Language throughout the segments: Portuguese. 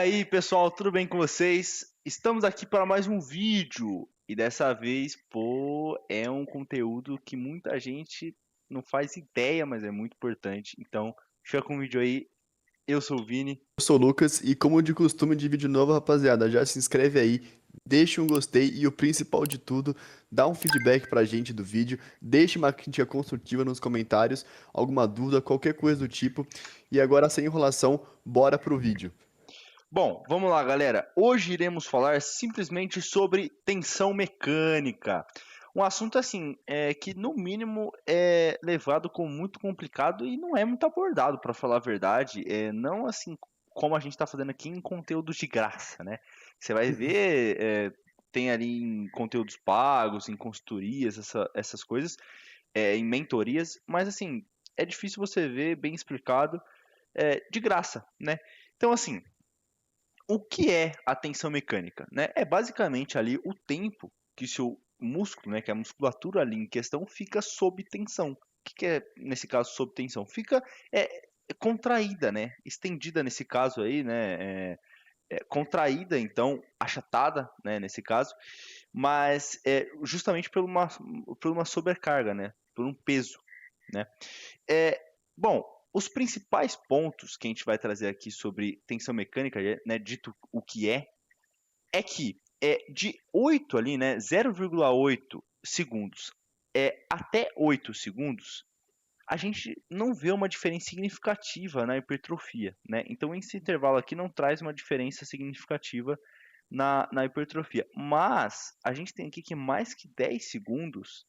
E aí, pessoal, tudo bem com vocês? Estamos aqui para mais um vídeo e dessa vez, é um conteúdo que muita gente não faz ideia, mas é muito importante. Então, fica com o vídeo aí. Eu sou o Vini. Eu sou o Lucas e como de costume de vídeo novo, rapaziada, já se inscreve aí, deixa um gostei e o principal de tudo, dá um feedback pra gente do vídeo, deixa uma crítica construtiva nos comentários, alguma dúvida, qualquer coisa do tipo. E agora, sem enrolação, bora pro vídeo. Bom, vamos lá, galera. Hoje iremos falar simplesmente sobre tensão mecânica. Um assunto assim, que no mínimo é levado como muito complicado e não é muito abordado, para falar a verdade. Não assim como a gente está fazendo aqui em conteúdos de graça, né? Você vai ver, tem ali em conteúdos pagos, em consultorias, essas coisas, em mentorias, mas assim, é difícil você ver bem explicado, de graça, né? Então, assim, o que é a tensão mecânica, né? É basicamente ali o tempo que o seu músculo, né, que a musculatura ali em questão fica sob tensão. O que é nesse caso sob tensão? Fica é, contraída, né? Estendida nesse caso aí, né? Contraída, então achatada, né? Nesse caso, mas justamente por uma sobrecarga, né? Por um peso, né? É, bom, os principais pontos que a gente vai trazer aqui sobre tensão mecânica, né, dito o que é que de 8 ali, né, 0,8 segundos até 8 segundos, a gente não vê uma diferença significativa na hipertrofia, né? Então esse intervalo aqui não traz uma diferença significativa na hipertrofia. Mas a gente tem aqui que mais que 10 segundos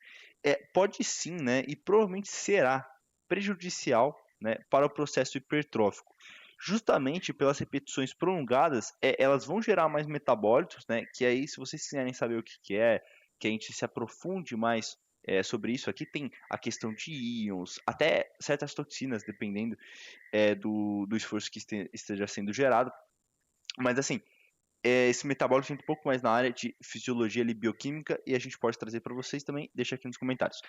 pode sim, né? E provavelmente será prejudicial, né, para o processo hipertrófico. Justamente pelas repetições prolongadas, elas vão gerar mais metabólitos, né? Que aí, se vocês quiserem saber o que é, que a gente se aprofunde mais sobre isso aqui, tem a questão de íons, até certas toxinas, dependendo do esforço que esteja sendo gerado. Mas assim, esse metabólico entra um pouco mais na área de fisiologia e bioquímica e a gente pode trazer para vocês também, deixa aqui nos comentários.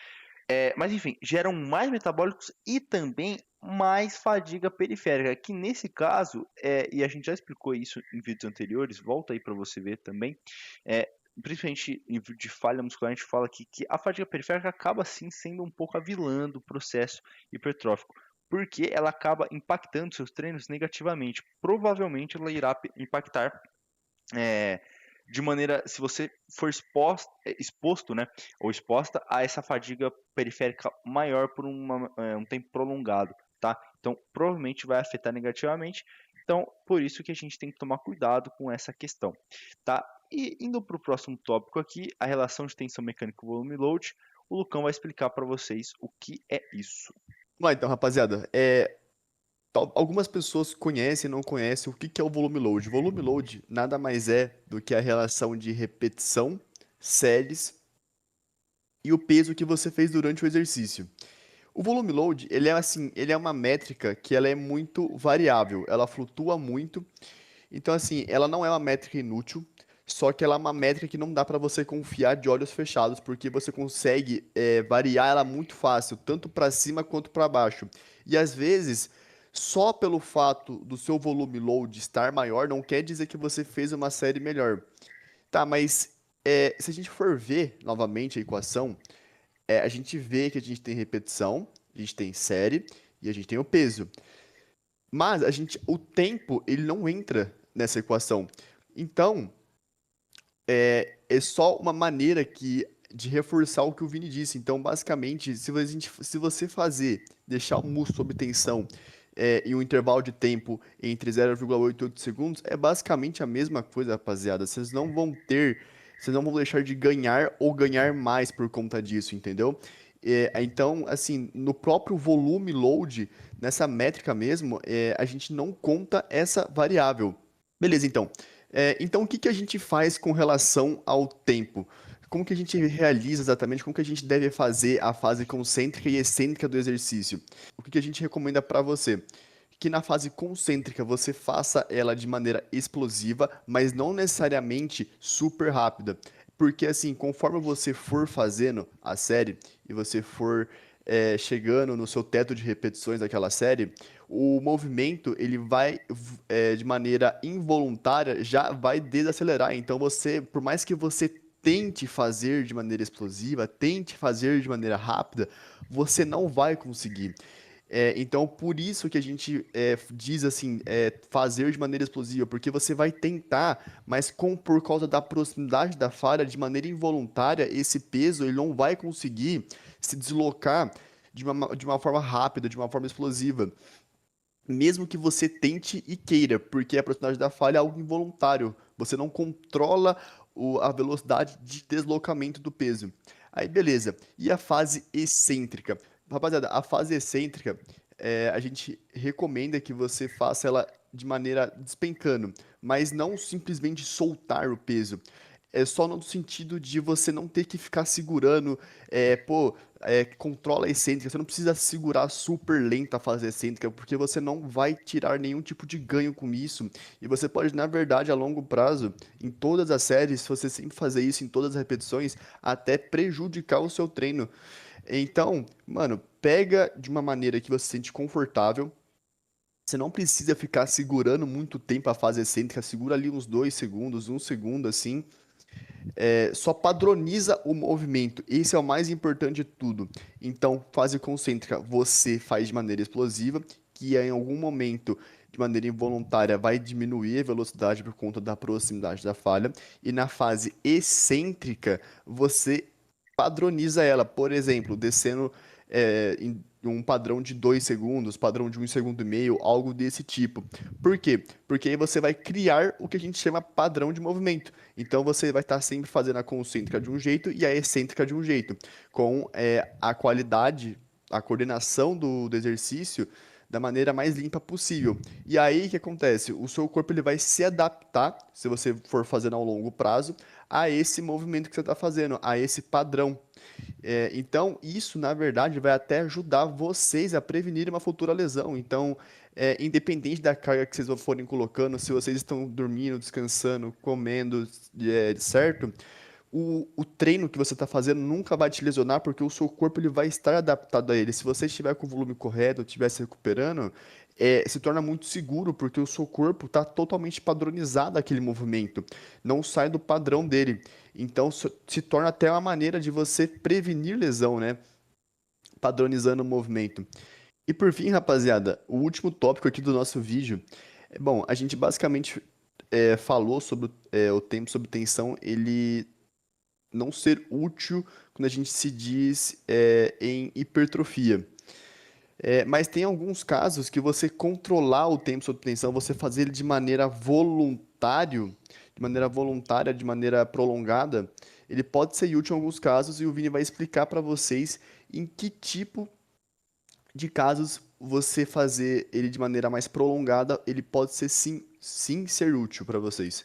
Mas enfim, geram mais metabólicos e também mais fadiga periférica, que nesse caso, e a gente já explicou isso em vídeos anteriores, volta aí para você ver também, é, principalmente em vídeo de falha muscular, a gente fala aqui que a fadiga periférica acaba sim sendo um pouco a vilã do processo hipertrófico, porque ela acaba impactando seus treinos negativamente. Provavelmente ela irá impactar é, de maneira, se você for exposto, né, ou exposta a essa fadiga periférica maior por um tempo prolongado, tá? Então, provavelmente vai afetar negativamente. Então, por isso que a gente tem que tomar cuidado com essa questão, tá? E indo para o próximo tópico aqui, a relação de tensão mecânica e volume load, o Lucão vai explicar para vocês o que é isso. Vamos lá então, rapaziada, algumas pessoas conhecem e não conhecem o que que é o volume load. Volume load nada mais é do que a relação de repetição, séries e o peso que você fez durante o exercício. O volume load, ele é assim, ele é uma métrica que ela é muito variável, ela flutua muito. Então assim, ela não é uma métrica inútil, só que ela é uma métrica que não dá para você confiar de olhos fechados, porque você consegue variar ela muito fácil, tanto para cima quanto para baixo. E às vezes, só pelo fato do seu volume load estar maior, não quer dizer que você fez uma série melhor. Tá, mas se a gente for ver novamente a equação, a gente vê que a gente tem repetição, a gente tem série e a gente tem o peso. Mas o tempo, ele não entra nessa equação. Então, é só uma maneira de reforçar o que o Vini disse. Então, basicamente, se você deixar o músculo sob tensão em um intervalo de tempo entre 0,8 e 8 segundos, é basicamente a mesma coisa, rapaziada. Vocês não vão deixar de ganhar ou ganhar mais por conta disso, entendeu? Então, assim, no próprio volume load, nessa métrica mesmo, a gente não conta essa variável. Beleza, então. Então, o que que a gente faz com relação ao tempo? Como que a gente realiza exatamente? Como que a gente deve fazer a fase concêntrica e excêntrica do exercício? O que que a gente recomenda para você? Que na fase concêntrica você faça ela de maneira explosiva, mas não necessariamente super rápida. Porque assim, conforme você for fazendo a série e você for chegando no seu teto de repetições daquela série, o movimento ele vai de maneira involuntária já vai desacelerar. Então você, por mais que você tente fazer de maneira explosiva, tente fazer de maneira rápida, você não vai conseguir. Então, por isso que a gente diz assim, fazer de maneira explosiva, porque você vai tentar, mas por causa da proximidade da falha, de maneira involuntária, esse peso ele não vai conseguir se deslocar de uma forma rápida, de uma forma explosiva. Mesmo que você tente e queira, porque a proximidade da falha é algo involuntário. Você não controla a velocidade de deslocamento do peso. Aí, beleza. E a fase excêntrica? Rapaziada, a fase excêntrica, a gente recomenda que você faça ela de maneira despencando, mas não simplesmente soltar o peso. É só no sentido de você não ter que ficar segurando, controla a excêntrica, você não precisa segurar super lenta a fase excêntrica, porque você não vai tirar nenhum tipo de ganho com isso. E você pode, na verdade, a longo prazo, em todas as séries, se você sempre fazer isso em todas as repetições, até prejudicar o seu treino. Então, mano, pega de uma maneira que você se sente confortável. Você não precisa ficar segurando muito tempo a fase excêntrica, segura ali uns 2 segundos, 1 segundo assim. Só padroniza o movimento. Esse é o mais importante de tudo. Então, fase concêntrica, você faz de maneira explosiva, que em algum momento, de maneira involuntária, vai diminuir a velocidade por conta da proximidade da falha. E na fase excêntrica, você padroniza ela. Por exemplo, descendo em um padrão de 2 segundos, padrão de 1,5 segundo, algo desse tipo. Por quê? Porque aí você vai criar o que a gente chama padrão de movimento. Então você vai estar sempre fazendo a concêntrica de um jeito e a excêntrica de um jeito, com a qualidade, a coordenação do exercício da maneira mais limpa possível. E aí o que acontece? O seu corpo ele vai se adaptar, se você for fazendo ao longo prazo, a esse movimento que você está fazendo, a esse padrão. Então, isso, na verdade, vai até ajudar vocês a prevenir uma futura lesão. Então, independente da carga que vocês forem colocando, se vocês estão dormindo, descansando, comendo, certo? O treino que você está fazendo nunca vai te lesionar, porque o seu corpo ele vai estar adaptado a ele. Se você estiver com o volume correto, estiver se recuperando, se torna muito seguro, porque o seu corpo está totalmente padronizado àquele movimento, não sai do padrão dele. Então, se torna até uma maneira de você prevenir lesão, né? Padronizando o movimento. E por fim, rapaziada, o último tópico aqui do nosso vídeo. Bom, a gente basicamente falou sobre o tempo sob tensão, ele não ser útil quando a gente se diz em hipertrofia. Mas tem alguns casos que você controlar o tempo sob tensão, você fazer ele de maneira voluntária, de maneira prolongada, ele pode ser útil em alguns casos e o Vini vai explicar para vocês em que tipo de casos você fazer ele de maneira mais prolongada, ele pode ser sim, sim ser útil para vocês.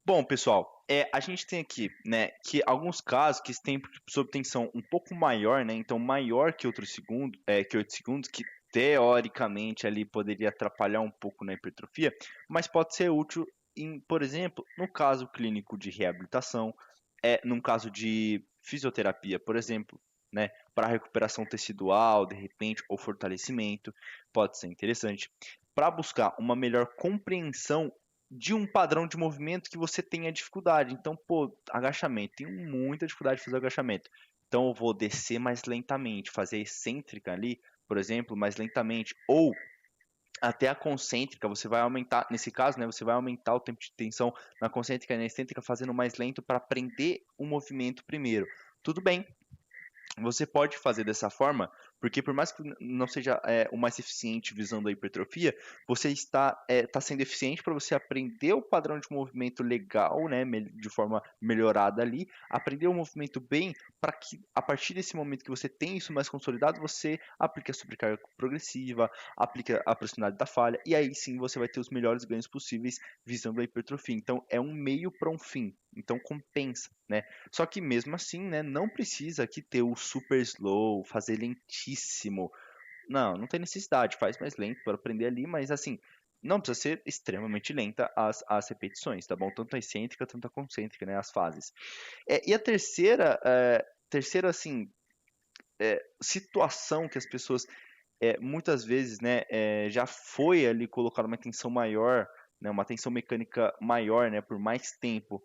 Bom, pessoal, a gente tem aqui, né, que alguns casos que esse tempo sob tensão um pouco maior, né, então maior que outros segundos, que 8 segundos, que teoricamente ali poderia atrapalhar um pouco na hipertrofia, mas pode ser útil por exemplo, no caso clínico de reabilitação, num caso de fisioterapia, por exemplo, né, para recuperação tecidual, de repente, ou fortalecimento, pode ser interessante. Para buscar uma melhor compreensão de um padrão de movimento que você tenha dificuldade. Então, pô, agachamento, tenho muita dificuldade de fazer agachamento. Então, eu vou descer mais lentamente, fazer a excêntrica ali, por exemplo, mais lentamente, ou até a concêntrica, você vai aumentar, nesse caso, né, você vai aumentar o tempo de tensão na concêntrica e na excêntrica fazendo mais lento para aprender o movimento primeiro. Tudo bem, você pode fazer dessa forma, porque por mais que não seja o mais eficiente visando a hipertrofia, você está sendo eficiente para você aprender o padrão de movimento legal, né, de forma melhorada ali, aprender o movimento bem, para que a partir desse momento que você tem isso mais consolidado, você aplique a sobrecarga progressiva, aplique a proximidade da falha, e aí sim você vai ter os melhores ganhos possíveis visando a hipertrofia. Então é um meio para um fim, então compensa, né? Só que mesmo assim, né, não precisa aqui ter o super slow, fazer lentíssimo. Não, não tem necessidade, faz mais lento para aprender ali, mas assim, não precisa ser extremamente lenta as repetições, tá bom? Tanto a excêntrica, tanto a concêntrica, né, as fases. E a terceira, assim, situação que as pessoas muitas vezes, né, já foi ali colocada uma tensão maior, né, uma tensão mecânica maior, né, por mais tempo,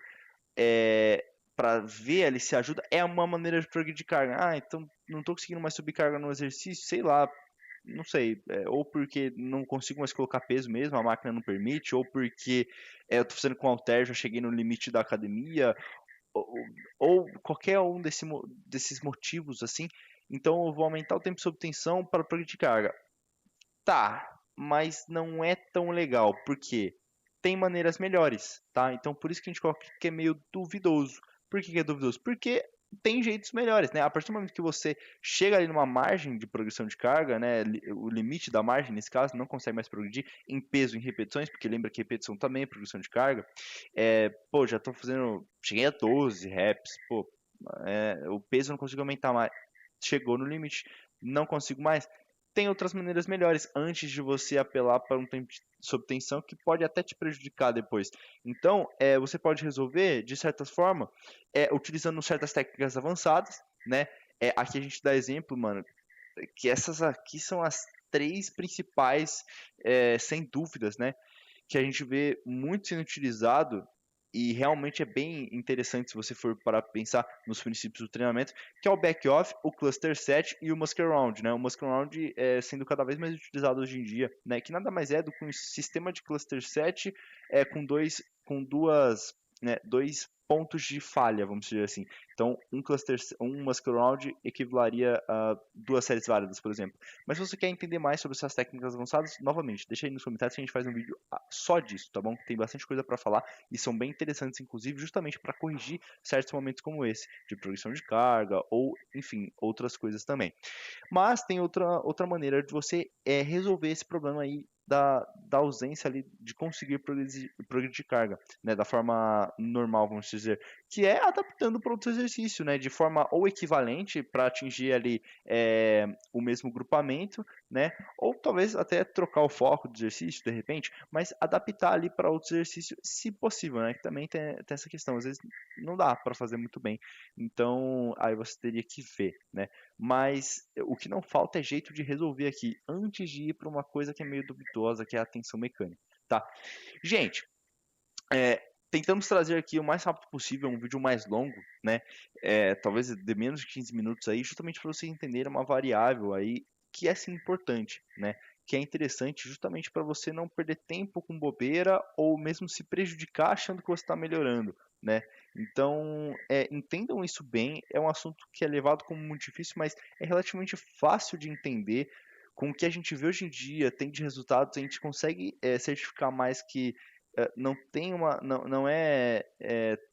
para ver ali se ajuda, é uma maneira de progredir carga. Ah, então não estou conseguindo mais subir carga no exercício, sei lá, não sei, ou porque não consigo mais colocar peso mesmo, a máquina não permite, ou porque eu estou fazendo com halter, já cheguei no limite da academia, ou, ou qualquer um desses motivos assim. Então eu vou aumentar o tempo sob tensão para progredir carga. Tá, mas não é tão legal, porque tem maneiras melhores, tá? Então por isso que a gente coloca que é meio duvidoso. Por que é duvidoso? Porque tem jeitos melhores, né? A partir do momento que você chega ali numa margem de progressão de carga, né? O limite da margem, nesse caso, não consegue mais progredir em peso, em repetições, porque lembra que repetição também é progressão de carga. Pô, já tô fazendo. Cheguei a 12 reps, pô, o peso não consigo aumentar mais. Chegou no limite, não consigo mais. Tem outras maneiras melhores antes de você apelar para um tempo sob tensão que pode até te prejudicar depois. Então, você pode resolver de certa forma, utilizando certas técnicas avançadas, né? Aqui a gente dá exemplo, mano, que essas aqui são as três principais, sem dúvidas, né? Que a gente vê muito sendo utilizado e realmente é bem interessante se você for para pensar nos princípios do treinamento, que é o back-off, o cluster set e o muscle round, né? O muscle round sendo cada vez mais utilizado hoje em dia, né? Que nada mais é do que um sistema de cluster set com dois pontos de falha, vamos dizer assim. Então, um muscle round equivaleria a duas séries válidas, por exemplo. Mas se você quer entender mais sobre essas técnicas avançadas, novamente, deixa aí nos comentários que a gente faz um vídeo só disso, tá bom? Tem bastante coisa para falar e são bem interessantes, inclusive, justamente para corrigir certos momentos como esse, de progressão de carga ou, enfim, outras coisas também. Mas tem outra maneira de você resolver esse problema aí da ausência ali de conseguir progredir carga, né, da forma normal, vamos dizer, que é adaptando para outro exercício, né, de forma ou equivalente para atingir ali o mesmo grupamento, né, ou talvez até trocar o foco do exercício de repente, mas adaptar ali para outro exercício, se possível, né, que também tem essa questão, às vezes não dá para fazer muito bem, então aí você teria que ver, né, mas o que não falta é jeito de resolver aqui antes de ir para uma coisa que é meio duvidosa, que é a tensão mecânica, tá? Gente, tentamos trazer aqui o mais rápido possível um vídeo mais longo, né? Talvez de menos de 15 minutos aí, justamente para vocês entenderem uma variável aí que é sim importante, né? Que é interessante justamente para você não perder tempo com bobeira ou mesmo se prejudicar achando que você está melhorando, né? Então, entendam isso bem. É um assunto que é levado como muito difícil, mas é relativamente fácil de entender. Com o que a gente vê hoje em dia, tem de resultados, a gente consegue certificar mais que não tem não é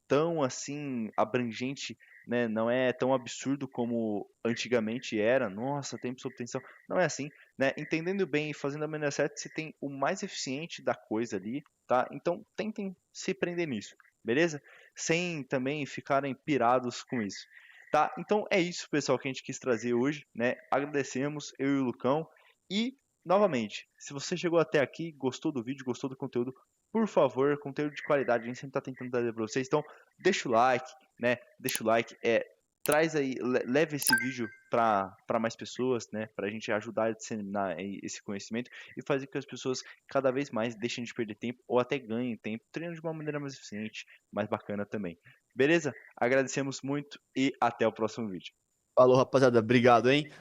tão assim abrangente, né? Não é tão absurdo como antigamente era. Nossa, tempo sob tensão. Não é assim, né? Entendendo bem e fazendo a maneira certa, você tem o mais eficiente da coisa ali, tá? Então tentem se prender nisso, beleza? Sem também ficarem pirados com isso. Tá? Então é isso, pessoal, que a gente quis trazer hoje, né? Agradecemos eu e o Lucão e novamente, se você chegou até aqui, gostou do vídeo, gostou do conteúdo, por favor, conteúdo de qualidade, a gente sempre está tentando trazer para vocês. Então, deixa o like, né? Deixa o like, traz aí, leve esse vídeo para mais pessoas, né? Para a gente ajudar a disseminar esse conhecimento e fazer com que as pessoas cada vez mais deixem de perder tempo ou até ganhem tempo, treinando de uma maneira mais eficiente, mais bacana também. Beleza? Agradecemos muito e até o próximo vídeo. Falou, rapaziada. Obrigado, hein?